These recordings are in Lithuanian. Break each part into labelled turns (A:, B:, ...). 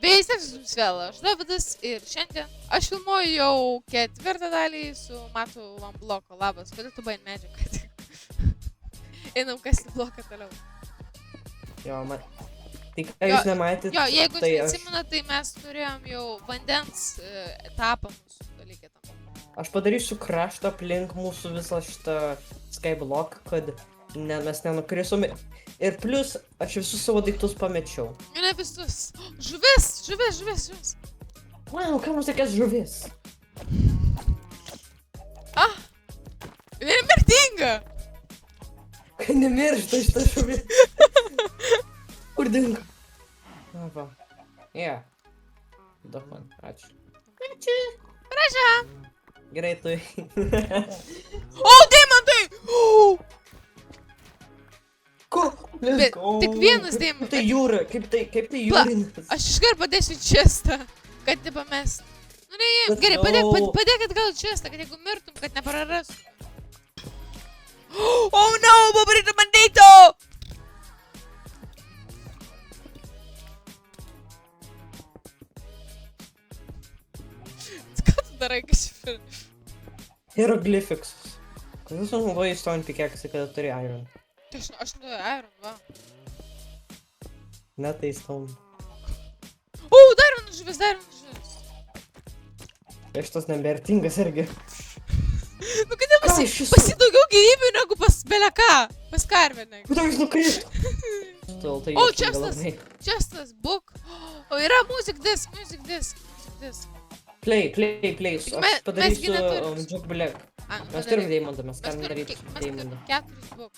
A: Sveiki, vėl aš Dovydas ir šiandien aš filmuoju jau ketvirtą dalį su Matu Van Bloko. Labas, kodėl tu baigti medžią, kad einam kasti bloką toliau.
B: Jo, tai ką jūs nematėt,
A: Jo, jeigu
B: tai
A: jūs neatsimenat, tai mes turėjom jau vandens etapą mūsų dalykė tam.
B: aš padarysiu kraštą aplink mūsų visą šitą skyblock, kad mes nenukrisome. Ir plus, aš visus savo daiktus pamečiau.
A: Ne visus. Žuvis.
B: Wow, ką mums reikės žuvis?
A: Nemirtinga.
B: Kai nemiršta šitą žuvis. Kur dingo? Na va. Yeah. Duok man, ačiū.
A: Prašau.
B: Gerai, tu.
A: O, deimantai!
B: Kur?
A: Tik vienas deimantas.
B: Tai jūra, kaip tai jūrinis.
A: Aš iškart padėsiu čestą, kad nepamest. Nu ne, gerai, padėk atgal čestą, kad jeigu mirtum, kad neprarastum. Oh no, pabarito bandito! Ką tu darai, kas čia?
B: Hieroglyphics. Kodėl tu naudoji stone pickaxe, kada turi iron?
A: Aš naudoju iron, va.
B: Ne, tai stone.
A: O, dar vienas žuvis.
B: Tai šitas nevertingas irgi.
A: Nu, kad pasi daugiau gyvybių negu pas beleką, pas karvenę.
B: Kodėl jis nukrito?
A: O, čestas, book. O, yra music disc.
B: Play. Aš padarysiu Juke Black. Mes turim deimantą, mes galim daryti deimantą.
A: 4 book.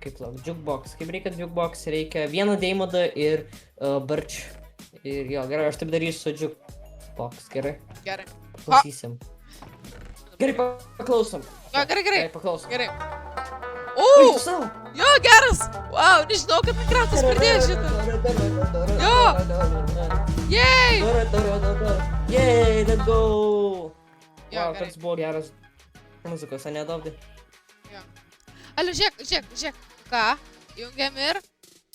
B: Kaip lauk, jukebox. Kaip reikia jukebox, reikia vieną deimantą ir birch. Ir jo, gerai, aš taip darysiu jukebox, gerai?
A: Gerai.
B: Paklausysim. Gerai, paklausom.
A: Jo, gerai.
B: Paklausom.
A: Gerai.
B: Ui,
A: O,
B: tu savo.
A: jo, geras. Wow, nežinau, kad Minecraftas pridėjo šitą. Jo. Yay.
B: Yay, let's go.
A: Jo,
B: Wow,
A: gerai.
B: toks buvo geras muzikos, ane Dovydai?
A: Alio, žiūrėk. Ką? Jungiam ir...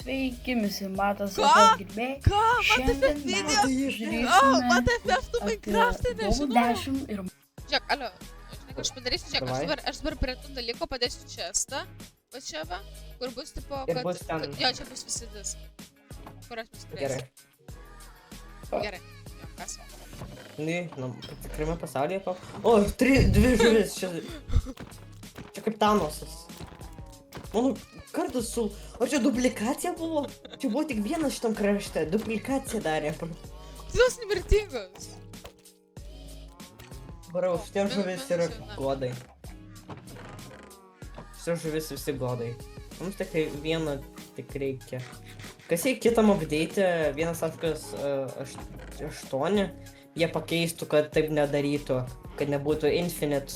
C: Sveiki, visi matas
A: Ką?
C: gerbėjai.
A: Ką?
C: Šiandien
A: video?
C: žiūrėsime
A: What FF tu Minecraft'e, nežinau.
C: 10 ir
A: Žiūrėk, alio. Žinai, ką aš padarysiu, žiūrėk, aš dabar prie tų dalykų padėsiu čestą. Va čia va, kur bus tipo,
B: Ir
A: kad...
B: bus ten.
A: Jo, čia bus visi diskai. Kur aš vis
B: Gerai.
A: turėsiu. Gerai. Jo, kas?
B: Tikrame pasaulyje to. O, dvi žuvis čia. Čia kaip Thanosas. Mano kartas su... O čia duplikacija buvo? Čia buvo tik vienas šitam krašte. Duplikaciją darė.
A: Tos nemirtingos.
B: Barau, šitie žuvis yra godai. Šitie žuvis visi godai. Mums tik vieną tik reikia. Kas jei kitam update 1.8 jie pakeistų, kad taip nedarytų, kad nebūtų infinite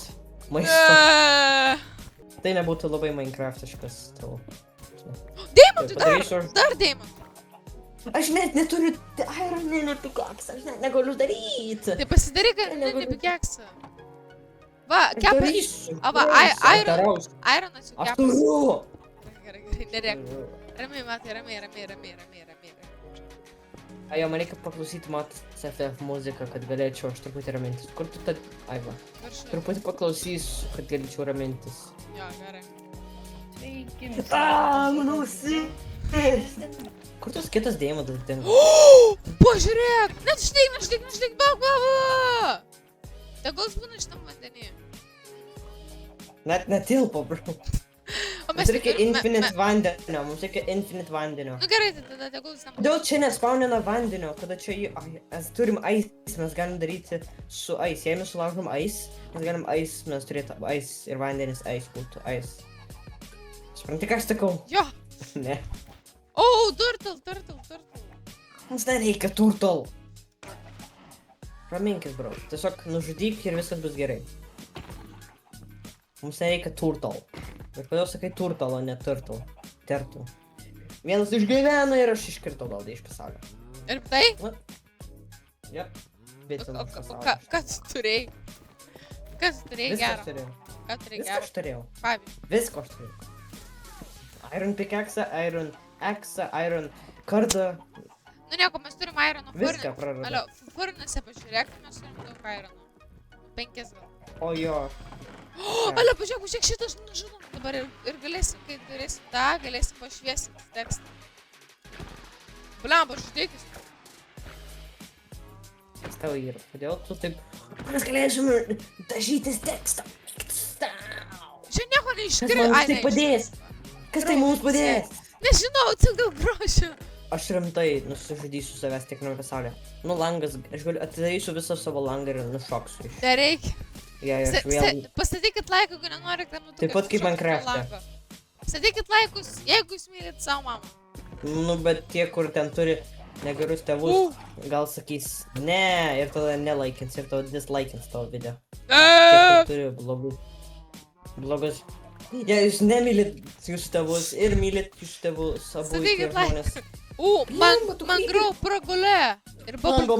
B: maisto. Tai nebūtų labai Minecraftiškas tavo.
A: Deimantų, dar deimantų.
B: Aš net neturiu ironinę pickaxe, aš net negaliu daryti.
A: Tai pasidaryk, kad nepikeksą. Va, kepa...
B: Darysiu.
A: Va, ironas jau
B: Aš
A: kepas.
B: turiu.
A: Gerai, nerėk. Ramiai, Matai, ramiai.
B: Jo, man reikia paklausyti Matas FF muziką, kad galėčiau aš truputį ramintis. Kur tu tad... Ai va. Truputį paklausysiu, kad galėčiau ramintis.
A: Jo, gerai.
C: sveiki, visi.
B: Mano ausis! Kur tos kitas deimantas dingo?
A: Pažiūrėk! Net štik, bau! Tegul būna šitam vandenį.
B: Net netilpo, bro.
A: O
B: Mums reikia infinite vandenio.
A: Nu gerai, tada tegul šitam...
B: Kodėl čia nespaunina vandenio, kada čia jį... Mes turim ice, mes galim daryti su ice. Jei mes sulaužom ice, mes galim ice, mes turėtų ice ir vandenis ice būtų ice. Supranti, ką aš sakau?
A: Jo!
B: Ne.
A: O, turtle.
B: Mums nereikia turtle. Raminkis, bro. Tiesiog nužudyk ir viskas bus gerai. Mums nereikia turtle. Bet kodėl sakai turtle, o ne turtle? Turtle. Vienas išgyveno ir aš iškirtau daldą iš pasaulio.
A: Ir tai?
B: Jep. Bet
A: Ką tu turėjai? Kas turėjai
B: Viską
A: gero?
B: aš turėjau.
A: Ką turėjai
B: Viską
A: gero?
B: aš turėjau.
A: Pavyzdžiui.
B: Viską aš turėjau. Iron pickaxe, iron axe, iron kardą.
A: Nu nieko, mes turim irono
B: Viską praradau.
A: Alio, furniuose pažiūrėk, mes turim daug irono. 5 gal.
B: O jo.
A: Alio, pažiūrėk, šitas nužudom dabar ir galėsim, kai turėsim tą, galėsim pašviesinti tekstą. Blemba, žudėkis.
B: Kas tau yra? Kodėl tu taip... Mes galėsime dažytis tekstą.
A: Čia nieko
B: Kas
A: neiškri.
B: mums tai padės? Kas tai mums padės?
A: Nežinau, tik dėl grožio.
B: Aš rimtai nusižudysiu savęs tikrame pasaulyje. Nu, langas, aš galiu atidarysiu visą savo langą ir nušoksiu iš.
A: Nereikia.
B: Jei aš vėl...
A: Pastatykit laiką, jeigu nenorite, kad
B: Taip pat kaip Minecraft'e.
A: Statykit laikus, jeigu jūs mylit savo mamą.
B: Nu, bet tie, kur ten turi negerus tėvus, gal sakys ne ir tada nelaikins ir tada dislaikins tavo video. Tie, kur turi blogus. Jei jūs nemylit jūsų tėvus ir mylit jūsų tėvus, abu tie
A: Statykit
B: žmonės.
A: laiką. Mangrau pragulė. Ir
B: Mango.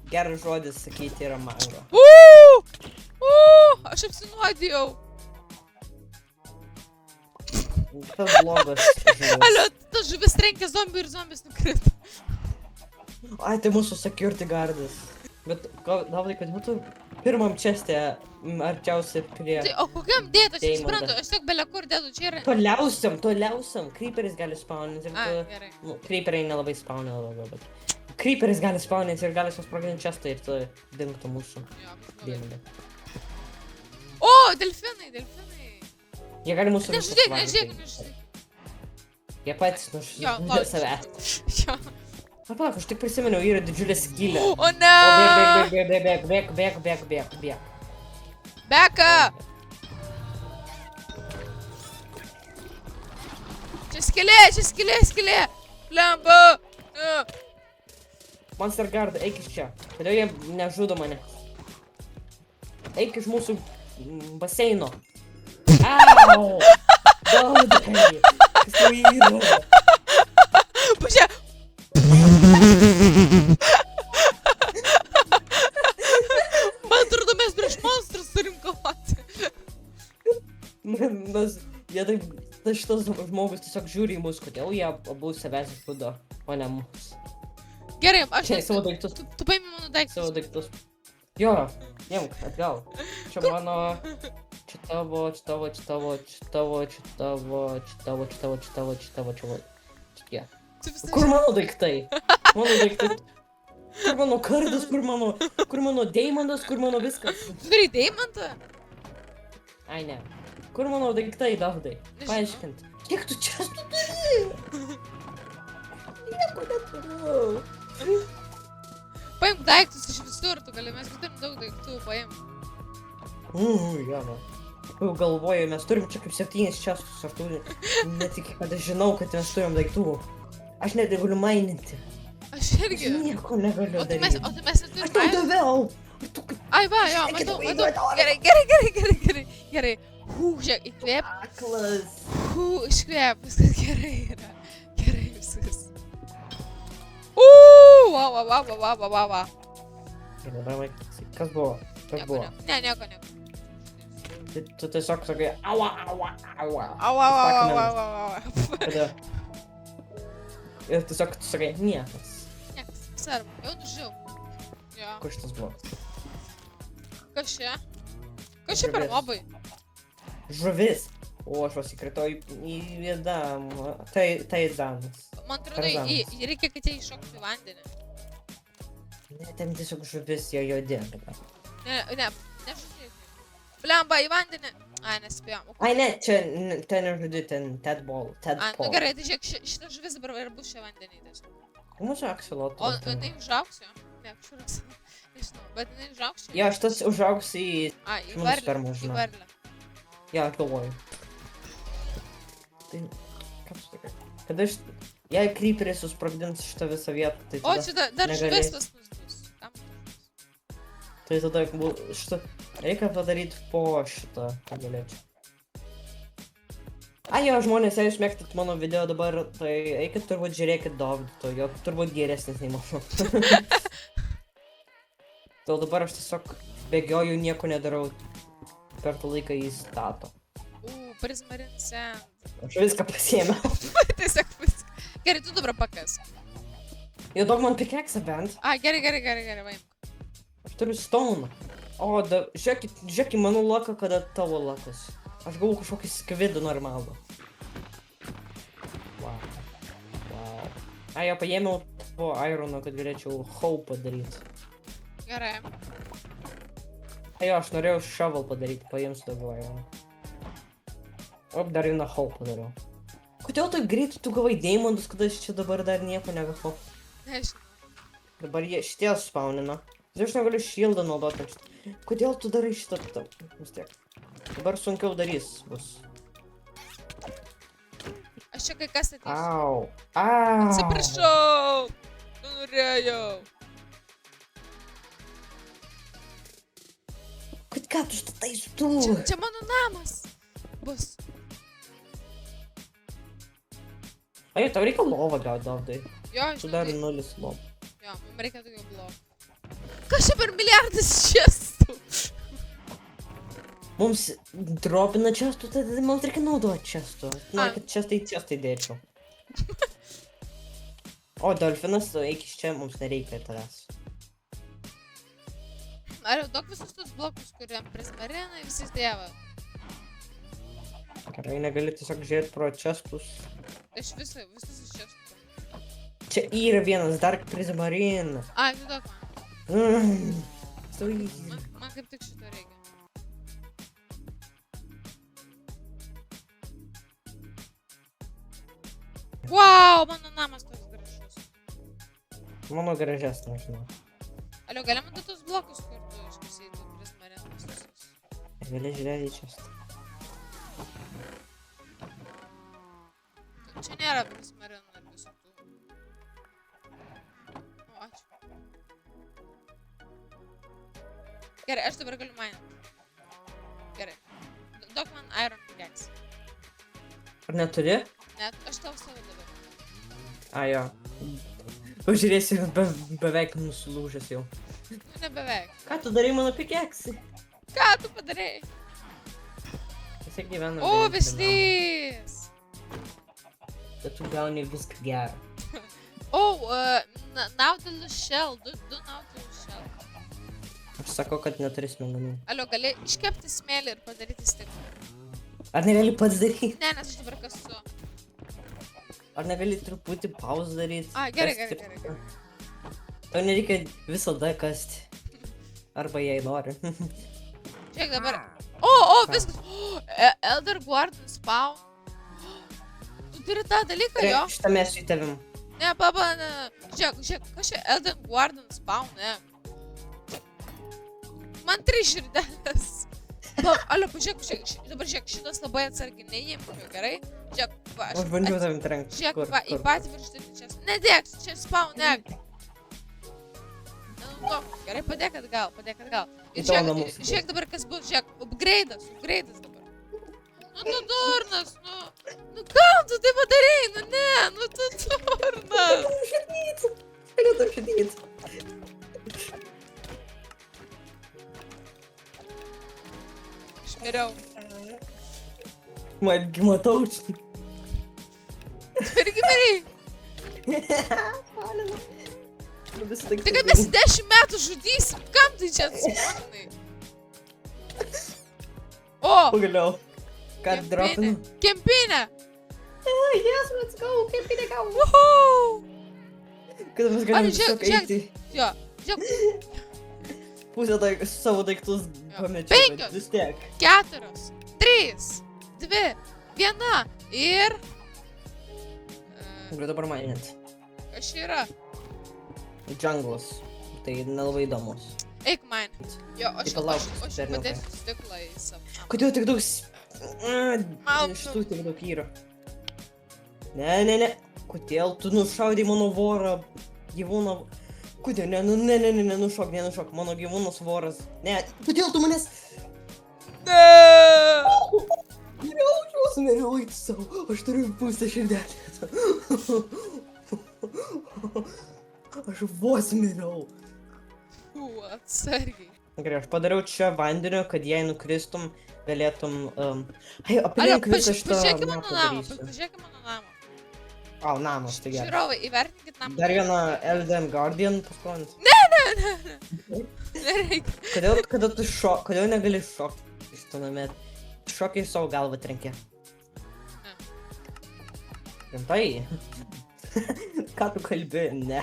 B: Geras žodis sakyti yra mango.
A: Aš apsinuodijau.
B: Tas blogas žodis.
A: Alio, tas žuvis trenkė zombių ir zombis nukrito.
B: Ai, tai mūsų security guardas. Bet, Davidai, kad būtų pirmam česte arčiausiai prie...
A: Tai, o kokiam dėt, aš
B: Deimantas.
A: suprantu, aš tik belia kur dėdu, čia yra...
B: Toliausiam. Creeperis gali spawninti ir
A: A,
B: tu...
A: gerai.
B: Nu, creeperiai nelabai spawnina labiau, bet... Creeperis gali spawninti ir gali susprogdinti čestą ir tu dingtų mūsų
A: Jo,
B: deimantai.
A: O, delfinai.
B: Jie gali mūsų visą
A: Nežudėk.
B: Jie patys
A: Jo,
B: nužudė savęs.
A: Jo.
B: Palauk, aš tik prisiminiau, yra didžiulė skylė.
A: O ne!
B: Bėk.
A: Beka! Čia skylė! Lemba!
B: Monster Guard, eik iš čia. Kodėl jie nežudo mane? Eik iš mūsų baseino. Au! Daudai! Kas tau yra?
A: Pažiūrėk! Man atrodo, mes prieš monstrus turim kovoti.
B: Jie taip, šitas žmogus tiesiog žiūri į mus, kodėl jie abu savęs išžudo, o ne mus.
A: Gerai, aš...
B: Čia savo daiktus.
A: Tu paimi mano
B: Savo
A: daiktus.
B: daiktus. Jo, imk, atgal. Čia mano... Čia tavo. Čia.
A: Tu vis
B: Kur mano daiktai? Mano daiktai. Kur mano kardas, kur mano deimantas, kur mano viskas?
A: Tu turi deimantą?
B: Ai ne. Kur mano daiktai, Davidai?
A: Nežinau.
B: Paaiškint. Kiek tu čia tu turi? Nieko neturiu.
A: Paimk daiktus iš visur, tu gali, mes turim daug daiktų, paimk.
B: Jo, no. Jau galvoju, mes turim čia kaip 7 čestus, ar tu netiki, kad aš žinau, kad mes turim daiktų. Aš net negaliu maininti.
A: Aš irgi.
B: Aš nieko negaliu
A: O tai
B: daryti.
A: mes
B: Aš
A: neturim
B: tau
A: iron.
B: daviau. Ir tu kaip
A: Ai va, jo,
B: Eikit,
A: matau.
B: eikit,
A: Gerai. Žiūrėk, įkvėp.
B: aklas.
A: Iškvėp, viskas gerai yra. Gerai viskas. Va.
B: Gerai, dabar kas buvo? Kas buvo?
A: Nieko.
B: Tu tiesiog sakai, aua.
A: Au.
B: Tada. Ir tiesiog tu sakai, niekas.
A: Niekas, svarbu, jau nužiau. Jo,
B: Kur šitas buvo?
A: kas čia? Kas čia per
B: Žuvis.
A: mobai?
B: Žuvis. O aš vos įkritau į vienam. Tai zanas.
A: Man atrodo,
B: Tarzanas.
A: reikia, kad jie iššoktų į vandenį.
B: Ne, ten tiesiog žuvis jo juodi.
A: Nežudėk. Blemba, į vandenį. Ai, nespėjom.
B: Ai ne, čia ten žudi, ten Tadpole.
A: Ai, nu gerai, tai žiūrėk, šitą žuvis dabar ir bus čia vandenį.
B: Mūsų akselotų.
A: O tai užaugs jo? Ne, kažkur nežinau, bet jinai užaugs čia?
B: Jo, šitas užaugs į...
A: Ai, į
B: Žmogus per
A: varlę.
B: maža.
A: Į varlę.
B: Jo, aš galvoju. Tai... Ką tu sakai? Kada aš... Jei creeperis susprogdins šitą visą vietą, tai
A: O,
B: tada...
A: čia dar
B: negalės.
A: žuvis pas mus bus. Kam?
B: Tai tada šitą... Reikia padaryti po šitą, ką galėčiau. Ai jo, žmonės, jei jūs mėgstat mano video dabar, tai eikit turbūt žiūrėkit Dovydo, jo turbūt geresnis nei mano. Tai dabar aš tiesiog bėgioju, nieko nedarau. Per tą laiką jį stato.
A: Prismarin sand.
B: Aš viską pasiėmiau.
A: Tiesiog viską. Gerai, tu dabar pakas.
B: Jau duok man pikeksą bent.
A: Gerai, vaimk.
B: Aš turiu stone. O, žiūrėk į mano laką, kada tavo lakas. Aš gavau kažkokį skvidų normalų. Wow. Jo paėmiau tavo ironą, kad galėčiau how padaryti.
A: Gerai.
B: Jo, aš norėjau shovel padaryti, paimsiu daugiau ironą. Dar vieną how padariau. Kodėl taip greitai tu gavai deimantus, kada aš čia dabar dar nieko negavau?
A: Nežinau.
B: Dabar jie šitie spaunina. Aš negaliu shieldą naudoti. Kodėl tu darai šitą? Vis tiek. Dabar sunkiau darys bus.
A: Aš čia kai kas ateisiu.
B: Au.
A: Atsiprašau. Tu norėjau.
B: Ką tu statai su tu?
A: Čia mano namas. Bus.
B: Ai, tau reikia lovą gauti, Dovdai.
A: Jo,
B: Tu
A: žinau.
B: dar 0 lovų.
A: Jo, mums reikia daugiau blokų. Kas čia per milijardas čestų?
B: Mums dropina čestų, tada mums reikia naudoti čestų. Na, kad čestai dėčiau. O, Dolfinas, tu eik iš čia, mums nereikia tavęs.
A: Ar jau daug visus tos blokus, kuriam prismarinai, visi dėva.
B: Gerai, negali tiesiog žiūrėti pro čestus.
A: Aš visus iš čestų.
B: Čia yra vienas Dark Prismarine.
A: Tu duok man.
B: Stovy.
A: Man kaip tik šito reikia. Wow, mano namas toks gražus.
B: Mano gražesnė, žinau.
A: Alio, galima du tos blokus, kur tu iškasai tų prismarinus visus.
B: Gali žiūrėti į čestą.
A: Čia nėra prismarinų ar visų tų. O, ačiū. Gerai, aš dabar galiu maininti. Gerai. Duok man iron pickaxe.
B: Ar neturi?
A: Net, aš tau savo dabar.
B: Jo. Pažiūrėsiu, beveik nusilūžęs jau.
A: Nu, ne beveik.
B: Ką tu darai mano pikeksai?
A: Ką tu padarei?
B: Jis gyvena.
A: O, veslys!
B: Bet tu gauni viską gerą.
A: Nautilus shell. Du nautilus shell.
B: Aš sakau, kad neturi smegenų.
A: Alio, gali iškepti smėlį ir padaryti stiklą.
B: Ar negali pats daryti?
A: Ne, nes aš dabar kasu.
B: Ar negali truputį pauzę daryti?
A: Gerai.
B: Tau nereikia visada kasti. Arba jei nori.
A: Žiūrėk dabar. O, viskas. Elder Guardian spawn. Tu turi tą dalyką, jo?
B: Šitą mes su tavim.
A: Ne, ne. Žiūrėk, kas čia Elder Guardian spawn, ne? Man 3 širdelės. Alio, pažiūrėk, dabar žiūrėk, šitas labai atsargiai neimčiau, gerai? Žiūrėk, va,
B: Aš bandžiau tavim trenkti.
A: Žiūrėk, va, į patį viršutinį čia. Nedėk, čia spawnėk. Gerai, padėk atgal. Ir žiūrėk dabar, kas bus, žiūrėk, upgrade'as dabar. Tu durnas, nu kam tu tai padarei, tu durnas.
B: Galiu tau šityti.
A: Aš miriau.
B: Matgi matau čia.
A: Irgi miriai. Tai kad mes 10 metų žudysim, kam tai čia atspaunai? O!
B: Pagaliau. Ką dropinu?
A: Kempinė!
B: Yes, let's go, kempinė gau.
A: Woohoo!
B: Kada mes galim
A: žiūrėk,
B: tiesiog eiti.
A: Jo, žiūrėk.
B: Pusę savo daiktus pamečiau,
A: 5,
B: bet vis tiek.
A: 4, 3, 2, 1 ir...
B: Galiu dabar maininti.
A: Kas čia yra?
B: Džunglas. Tai nelabai įdomus.
A: Eik man. Jo, aš
B: palauk,
A: padėsiu stiklą į savo.
B: Kodėl tik daug...
A: Malkų.
B: Šitų tik daug yra. Ne. Kodėl tu nušaudai mano vorą? Gyvūną... Kodėl? Nenušok. Mano gyvūnas voras. Ne, kodėl tu manęs...
A: Ne!
B: Miriau eiti savo. Aš turiu pusę širdelės. Aš vos miriau.
A: Atsargiai.
B: Gerai, aš padariau čia vandenio, kad jei nukristum, galėtum... aplink visą šitą
A: Pažiūrėk į
B: mapą
A: mano namą,
B: darysiu.
A: pažiūrėk į mano namą.
B: O, namas, tai gerai.
A: Žiūrovai, įvertinkit namą.
B: Dar vieną Elden Guardian paskolint.
A: Nereikia.
B: Kodėl negali šokti iš to namė? Šokiai savo galvą trenkė. Rimtai? Ką tu kalbi? Ne.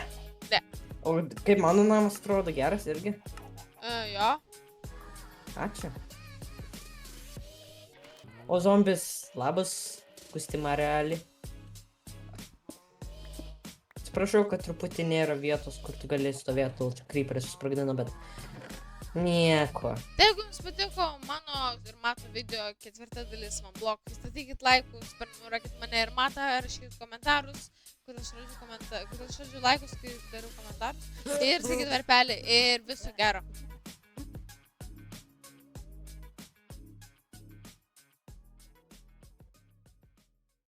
A: Ne.
B: O kaip mano namas atrodo geras irgi?
A: Jo.
B: Ačiū. O zombis, labas, Kustima reali. Atsiprašau, kad truputį nėra vietos, kur tu gali stovėti, kol čia creeperis susprogdino, bet nieko.
A: Tai jeigu jums patiko mano ir Mato video 4 dalis man blogui, statykit laikus, prenumeruokit mane ir Matą, rašykit komentarus, kur aš žodžiu laikus, kai darau komentarus, ir sakykit varpelį ir viso gero.